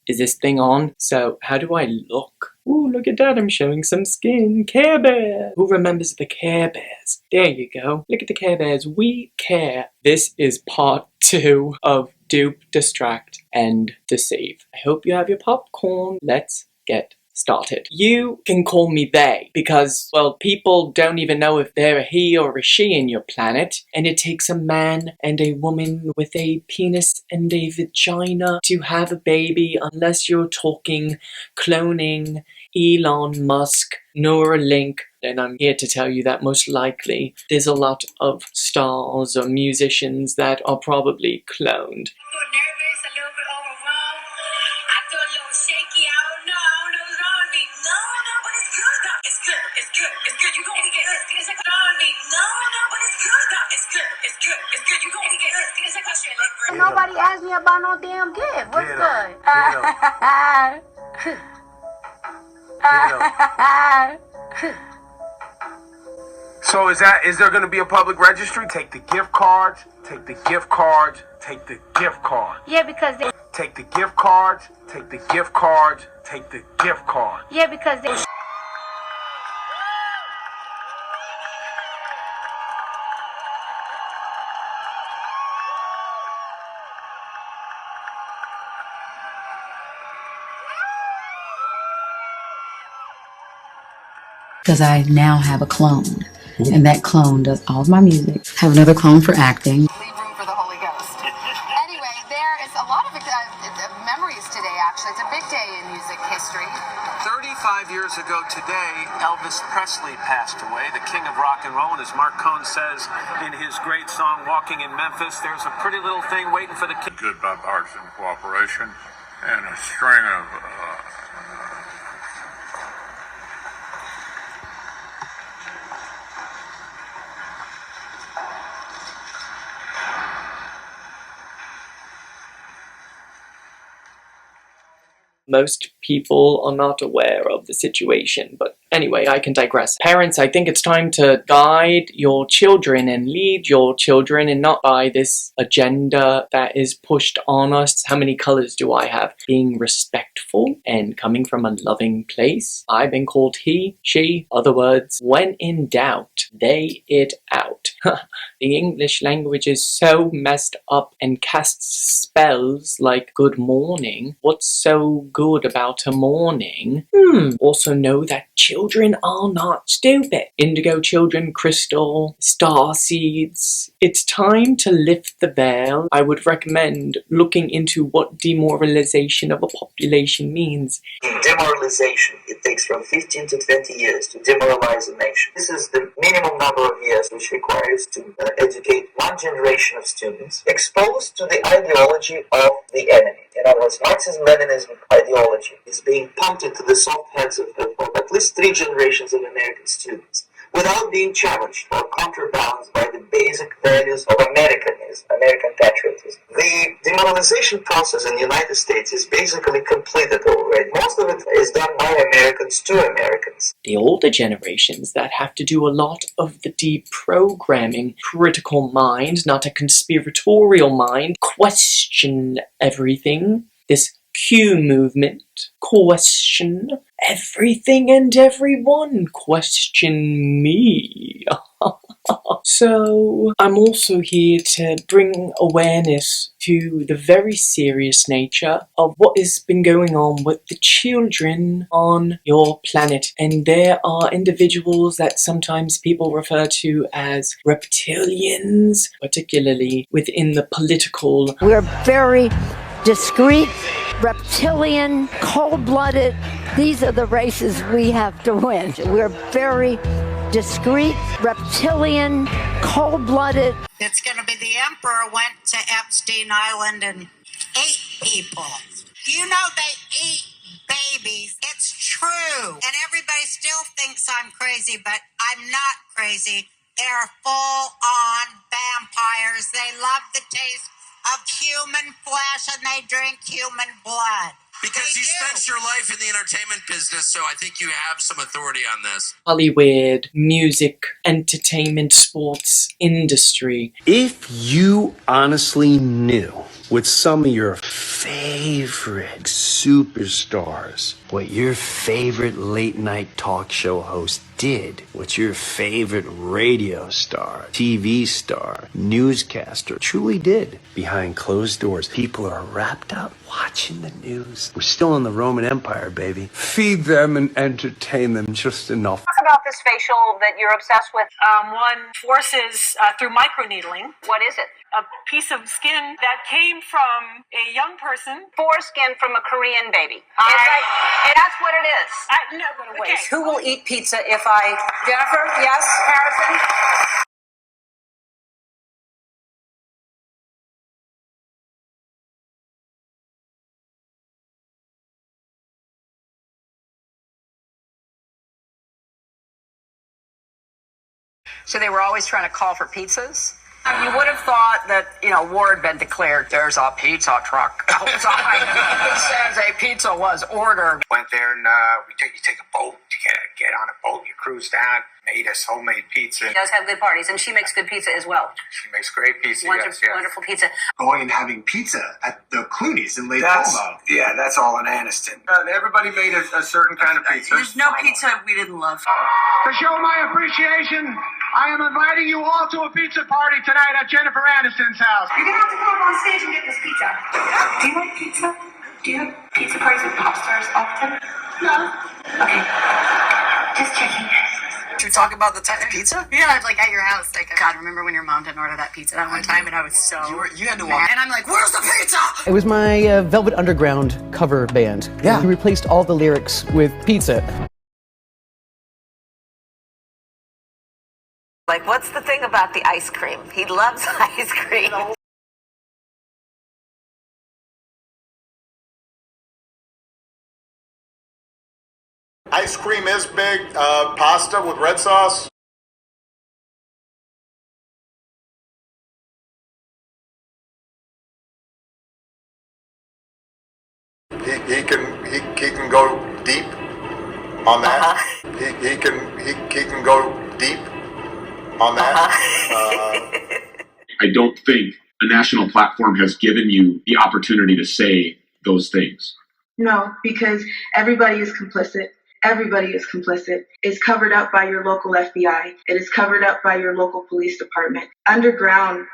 Is this thing on? So, how do I look? Ooh, look at that, I'm showing some skin. Care Bears! Who remembers the Care Bears? There you go. Look at the Care Bears. We care. This is part 2 of Dupe, Distract, and Deceive. I hope you have your popcorn. Let's get started. You can call me they because, well, people don't even know if they're a he or a she in your planet, and it takes a man and a woman with a penis and a vagina to have a baby, unless you're talking cloning, Elon Musk, Neuralink. And I'm here to tell you that most likely there's a lot of stars or musicians that are probably cloned. Nobody asked me about no damn gift. What's good? So is there going to be a public registry? Take the gift cards, take the gift cards, take the gift cards. Yeah, because they... Take the gift cards, take the gift cards, take the gift cards. Yeah, because they... Because I now have a clone, and that clone does all of my music. Have another clone for acting. Leave room for the Holy Ghost. Anyway, there is a lot of memories today, actually. It's a big day in music history. 35 years ago today, Elvis Presley passed away, the king of rock and roll. And as Mark Cohn says in his great song, Walking in Memphis, there's a pretty little thing waiting for the king. Good bipartisan cooperation and a string of Most people are not aware of the situation, but anyway, I can digress. Parents, I think it's time to guide your children and lead your children and not by this agenda that is pushed on us. How many colors do I have? Being respectful and coming from a loving place. I've been called he, she, other words. When in doubt, they it out. The English language is so messed up and casts spells like good morning. What's so good about a morning? Also know that children are not stupid. Indigo children, crystal, star seeds. It's time to lift the veil. I would recommend looking into what demoralization of a population means. In demoralization, it takes from 15 to 20 years to demoralize a nation. This is the minimum number of years which requires to educate one generation of students exposed to the ideology of the enemy. In other words, Marxism-Leninism ideology is being pumped into the soft heads of at least 3 generations of American students without being challenged or counterbalanced by the basic values of Americanism, American patriotism. The demoralization process in the United States is basically completed already. Most of it is done by Americans to Americans. The older generations that have to do a lot of the deprogramming, critical mind, not a conspiratorial mind, question everything. This Q movement, question everything and everyone, question me. So, I'm also here to bring awareness to the very serious nature of what has been going on with the children on your planet. And there are individuals that sometimes people refer to as reptilians, particularly within the political. We're very discreet, reptilian, cold-blooded. These are the races we have to win. We're very discreet, reptilian, cold-blooded. It's going to be the emperor went to Epstein Island and ate people. You know they eat babies. It's true. And everybody still thinks I'm crazy, but I'm not crazy. They're full-on vampires. They love the taste of human flesh and they drink human blood. Because you spent your life in the entertainment business, so I think you have some authority on this. Hollywood, music, entertainment, sports industry. If you honestly knew with some of your favorite superstars. What your favorite late night talk show host did. What your favorite radio star, TV star, newscaster truly did. Behind closed doors, people are wrapped up watching the news. We're still in the Roman Empire, baby. Feed them and entertain them just enough. Talk about this facial that you're obsessed with. One forces through microneedling. What is it? A piece of skin that came from a young person. Foreskin from a Korean baby. That's what it is. No, okay. Who will eat pizza if Jennifer, yes? Harrison? So they were always trying to call for pizzas? You would have thought that, war had been declared. There's a pizza truck outside. It says a pizza was ordered. Went there and you take a boat to get on a boat. You cruise down, made us homemade pizza. She does have good parties, and she makes good pizza as well. She makes great pizza, Wonderful pizza. Going and having pizza at the Clooney's in Lake Como. Yeah, that's all in Anniston. Everybody made a certain kind of pizza. There's no pizza we didn't love. To show my appreciation, I am inviting you all to a pizza party tonight at Jennifer Aniston's house. You're gonna have to come up on stage and get this pizza. Do you like pizza? Do you have pizza parties with pop stars often? No. Okay. Just checking. Should we talk about the type of pizza? Yeah, like at your house. Like, God, remember when your mom didn't order that pizza that one time, and I was so you had to walk. And I'm like, where's the pizza? It was my Velvet Underground cover band. Yeah. We replaced all the lyrics with pizza. Like, what's the thing about the ice cream? He loves ice cream. Ice cream is big. Pasta with red sauce. He can go deep on that. He can go deep on that. I don't think a national platform has given you the opportunity to say those things. No, because everybody is complicit. Everybody is complicit. It's covered up by your local FBI. It is covered up by your local police department. Underground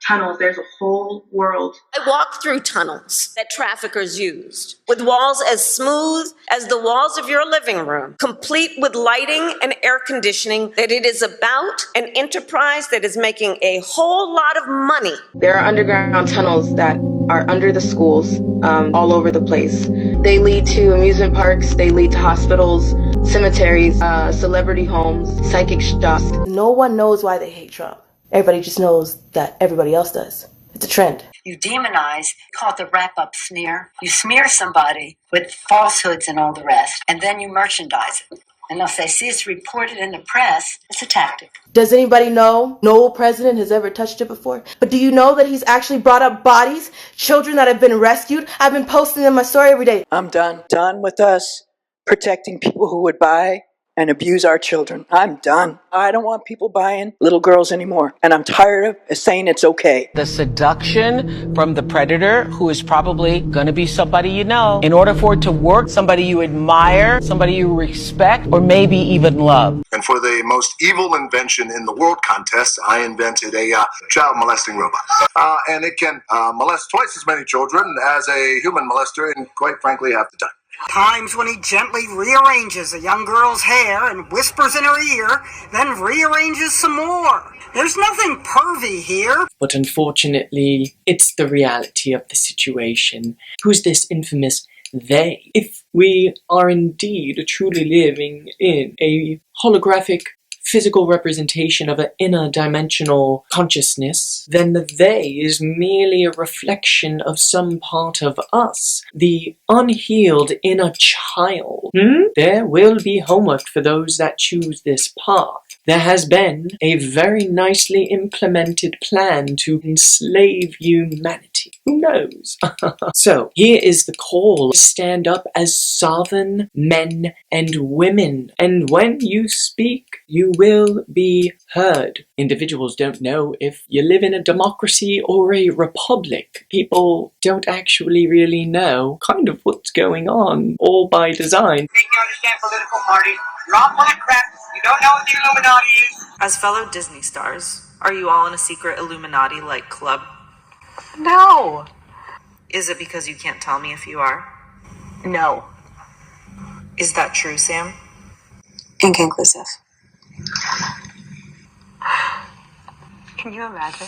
tunnels, there's a whole world. I walked through tunnels that traffickers used, with walls as smooth as the walls of your living room, complete with lighting and air conditioning, that it is about an enterprise that is making a whole lot of money. There are underground tunnels that are under the schools, all over the place. They lead to amusement parks, they lead to hospitals, cemeteries, celebrity homes, psychic shops. No one knows why they hate Trump. Everybody just knows that everybody else does. It's a trend. You demonize, call it the wrap-up smear. You smear somebody with falsehoods and all the rest, and then you merchandise it. And if they see it's reported in the press, it's a tactic. Does anybody know? No president has ever touched it before. But do you know that he's actually brought up bodies, children that have been rescued? I've been posting in my story every day. I'm done. Done with us protecting people who would buy and abuse our children. I'm done. I don't want people buying little girls anymore. And I'm tired of saying it's okay. The seduction from the predator, who is probably going to be somebody you know, in order for it to work, somebody you admire, somebody you respect, or maybe even love. And for the most evil invention in the world contest, I invented a child molesting robot. And it can molest twice as many children as a human molester, and quite frankly, half the time. Times when he gently rearranges a young girl's hair and whispers in her ear, then rearranges some more. There's nothing pervy here. But unfortunately, it's the reality of the situation. Who's this infamous they? If we are indeed truly living in a holographic physical representation of an inner dimensional consciousness, then the they is merely a reflection of some part of us, the unhealed inner child. There will be homework for those that choose this path. there has been a very nicely implemented plan to enslave humanity. Who knows? So, here is the call. Stand up as sovereign men and women, and when you speak, you will be heard. Individuals don't know if you live in a democracy or a republic. People don't actually really know kind of what's going on, all by design. Think you understand political parties. You're all full of crap. You don't know what the Illuminati is. As fellow Disney stars, are you all in a secret Illuminati-like club? No. Is it because you can't tell me if you are? No. Is that true, Sam? Inconclusive. Can you imagine?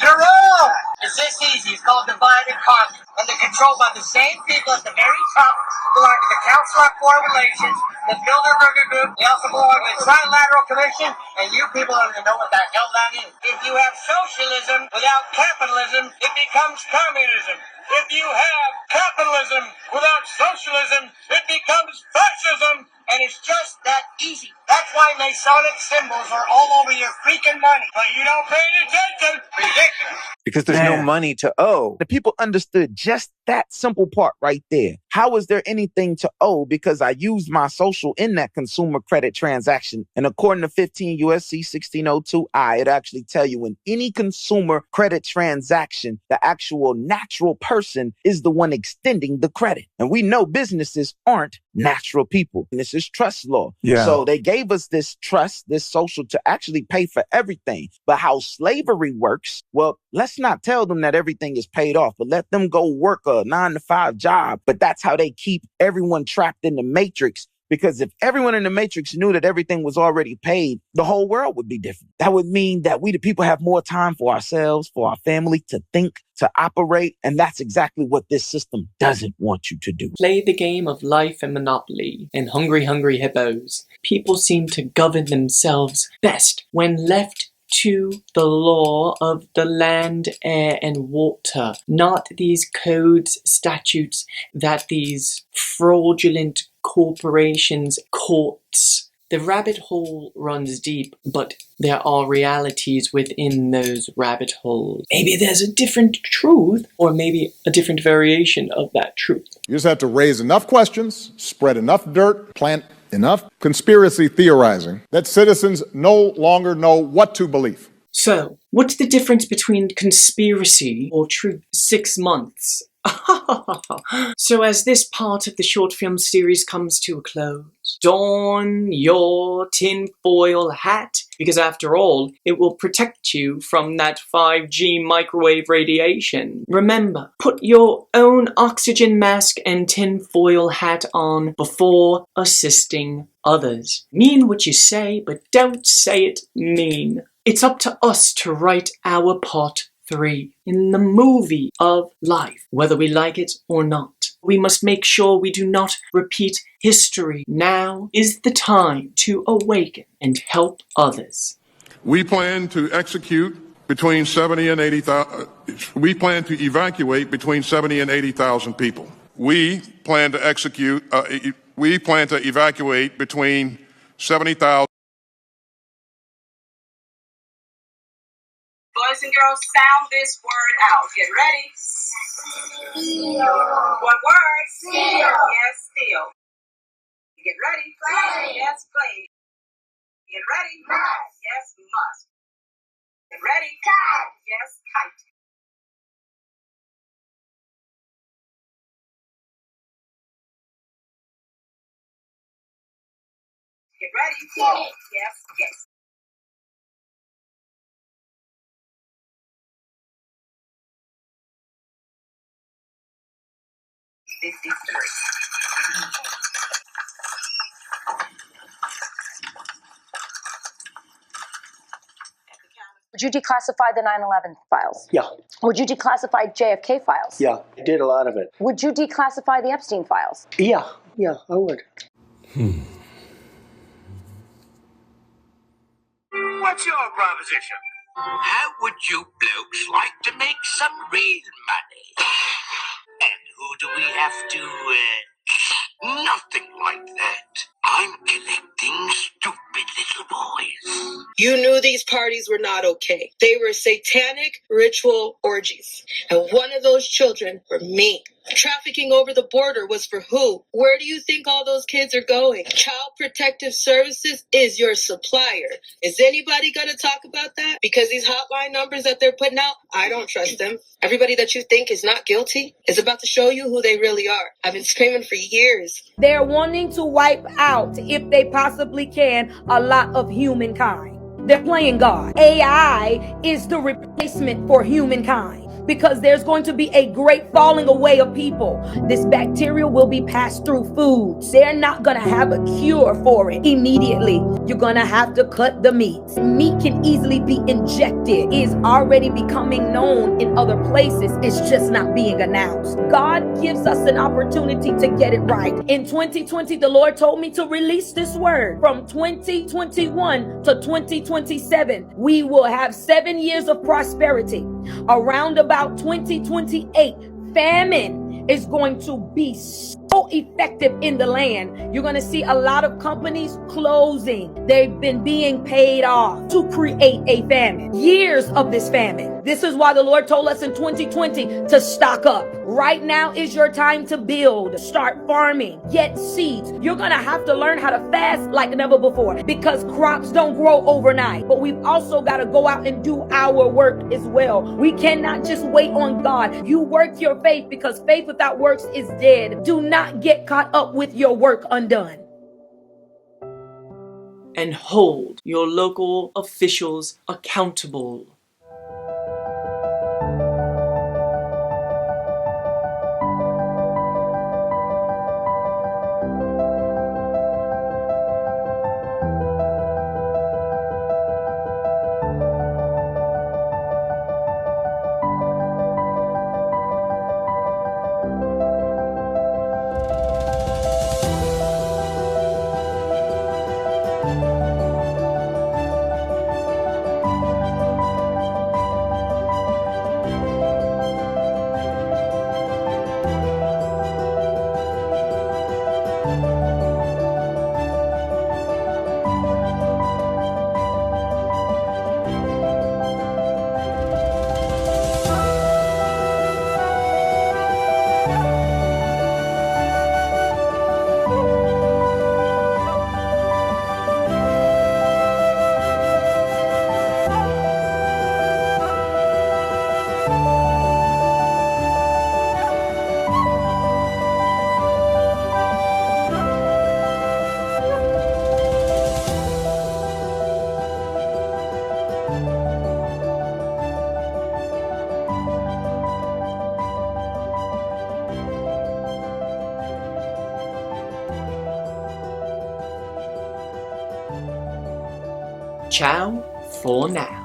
You're wrong! It's this easy. It's called divide and conquer. And they're controlled by the same people at the very top who belong to the Council on Foreign Relations, the Bilderberger Group. They also belong to the Trilateral Commission, and you people don't even know what the hell that is. If you have socialism without capitalism, it becomes communism. If you have capitalism without socialism, it becomes fascism. And it's just that easy. That's why Masonic symbols are all over your freaking money. But you don't pay any attention. Ridiculous. Because there's no money to owe. The people understood just that simple part right there. How is there anything to owe? Because I used my social in that consumer credit transaction. And according to 15 USC 1602I, it actually tell you in any consumer credit transaction, the actual natural person is the one extending the credit. And we know businesses aren't natural people. And this is trust law. Yeah. So they gave us this trust, this social to actually pay for everything. But how slavery works, well, let's not tell them that everything is paid off, but let them go work a 9-to-5 job. But that's how they keep everyone trapped in the matrix. Because if everyone in the matrix knew that everything was already paid, the whole world would be different. That would mean that we, the people, have more time for ourselves, for our family, to think, to operate. And that's exactly what this system doesn't want you to do. Play the game of life and Monopoly and Hungry Hungry Hippos. People seem to govern themselves best when left to the law of the land, air, and water, not these codes, statutes that these fraudulent corporations, courts. The rabbit hole runs deep, but there are realities within those rabbit holes. Maybe there's a different truth, or maybe a different variation of that truth. You just have to raise enough questions, spread enough dirt, plant enough conspiracy theorizing that citizens no longer know what to believe. So, what's the difference between conspiracy or truth? 6 months. So as this part of the short film series comes to a close, don your tinfoil hat, because after all, it will protect you from that 5G microwave radiation. Remember, put your own oxygen mask and tinfoil hat on before assisting others. Mean what you say, but don't say it mean. It's up to us to write our part 3 in the movie of life, whether we like it or not. We must make sure we do not repeat history. Now is the time to awaken and help others. We plan to execute between 70 and 80,000. We plan to evacuate between 70 and 80,000 people. We plan to execute. We plan to evacuate between 70,000. Boys and girls, sound this word out. Get ready. Steal. What word? Steal. Yes, steal. Get ready. Play. Yes, play. Get ready. Must. Yes, must. Get ready. Kite. Yes, kite. Get ready. Yes. Yes, yes. Would you declassify the 9/11 files? Yeah. Would you declassify JFK files? Yeah, I did a lot of it. Would you declassify the Epstein files? Yeah, I would. What's your proposition? How would you blokes like to make some real money? And who do we have to, Nothing like that. I'm collecting stupidly. these parties were not okay. They were satanic ritual orgies. And one of those children were me. Trafficking over the border was for who? Where do you think all those kids are going? Child Protective Services is your supplier. Is anybody going to talk about that? Because these hotline numbers that they're putting out, I don't trust them. Everybody that you think is not guilty is about to show you who they really are. I've been screaming for years. They're wanting to wipe out, if they possibly can, a lot of humankind. They're playing God. AI is the replacement for humankind, because there's going to be a great falling away of people. This bacteria will be passed through foods. They're not going to have a cure for it immediately. You're going to have to cut the meat. Meat can easily be injected. It is already becoming known in other places. It's just not being announced. God gives us an opportunity to get it right. In 2020, the Lord told me to release this word. From 2021 to 2027, we will have 7 years of prosperity. Around about 2028, famine is going to be so effective in the land. You're going to see a lot of companies closing. They've been being paid off to create a famine. Years of this famine. This is why the Lord told us in 2020 to stock up. Right now is your time to build, start farming, get seeds. You're going to have to learn how to fast like never before, because crops don't grow overnight. But we've also got to go out and do our work as well. We cannot just wait on God. You work your faith, because faith without works is dead. Do not get caught up with your work undone. And hold your local officials accountable. Ciao for now.